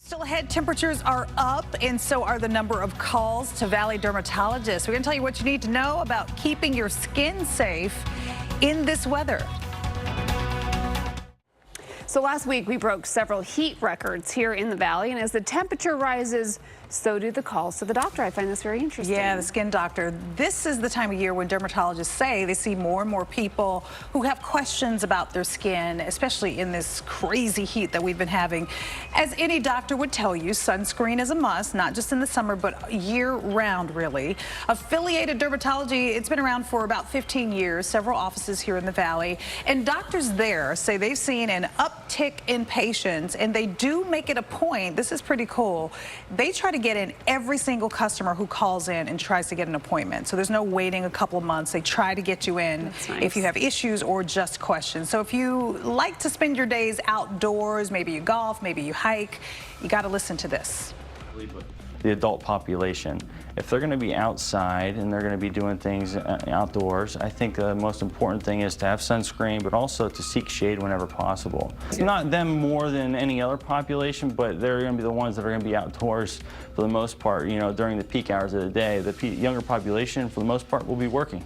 Still ahead, temperatures are up, and so are the number of calls to Valley dermatologists. We're going to tell you what you need to know about keeping your skin safe in this weather. So last week we broke several heat records here in the Valley, and as the temperature rises, so do the calls to the doctor. I find this very interesting. Yeah, the skin doctor. This is the time of year when dermatologists say they see more and more people who have questions about their skin, especially in this crazy heat that we've been having. As any doctor would tell you, sunscreen is a must, not just in the summer, but year-round, really. Affiliated Dermatology, it's been around for about 15 years, several offices here in the Valley, and doctors there say they've seen an uptick in patients, and they do make it a point, this is pretty cool, they try to get in every single customer who calls in and tries to get an appointment. So there's no waiting a couple of months. They try to get you in if you have issues or just questions. So if you like to spend your days outdoors, maybe you golf, maybe you hike, you got to listen to this. The adult population, if they're going to be outside and they're going to be doing things outdoors, I think the most important thing is to have sunscreen, but also to seek shade whenever possible. It's not them more than any other population, but they're going to be the ones that are going to be outdoors for the most part, you know, during the peak hours of the day. The younger population, for the most part, will be working.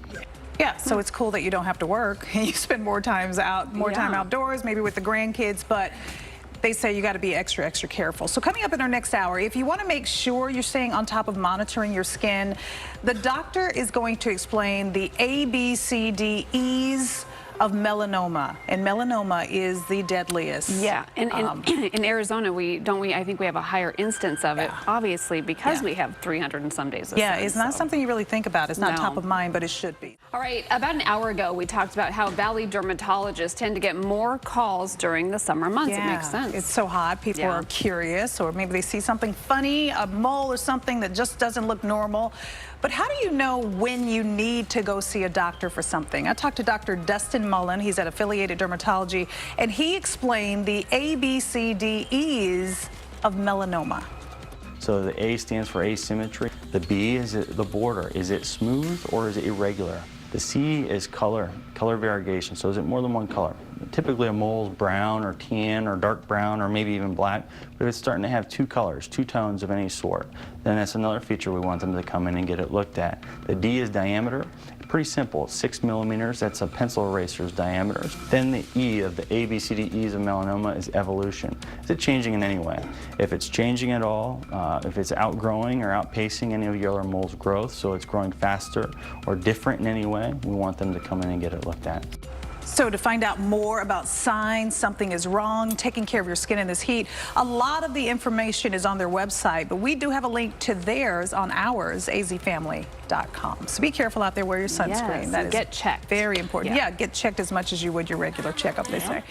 Yeah, so it's cool that you don't have to work and you spend more time outdoors, maybe with the grandkids, but they say you got to be extra careful. So coming up in our next hour, if you want to make sure you're staying on top of monitoring your skin, the doctor is going to explain the ABCDEs of melanoma, and melanoma is the deadliest. Yeah, and in Arizona, I think we have a higher instance of it, obviously, because we have 300 and some days of sun, it's not something you really think about. It's not top of mind, but it should be. All right, about an hour ago, we talked about how Valley dermatologists tend to get more calls during the summer months. It makes sense. It's so hot. People are curious, or maybe they see something funny, a mole or something that just doesn't look normal. But how do you know when you need to go see a doctor for something? I talked to Dr. Dustin Mullens. He's at Affiliated Dermatology, and he explained the ABCDEs of melanoma. So the A stands for asymmetry. The B is the border. Is it smooth or is it irregular? The C is color variegation. So is it more than one color? Typically a mole is brown or tan or dark brown or maybe even black. But if it's starting to have two colors, two tones of any sort, then that's another feature we want them to come in and get it looked at. The D is diameter. Pretty simple, 6 millimeters, that's a pencil eraser's diameter. Then the E of the ABCDEs of melanoma is evolution. Is it changing in any way? If it's changing at all, if it's outgrowing or outpacing any of your other mole's growth, so it's growing faster or different in any way, we want them to come in and get it looked at. So to find out more about signs something is wrong, taking care of your skin in this heat, a lot of the information is on their website, but we do have a link to theirs on ours, azfamily.com. So be careful out there, wear your sunscreen. Yes, that is get checked. Very important. Yeah, get checked as much as you would your regular checkup, they say.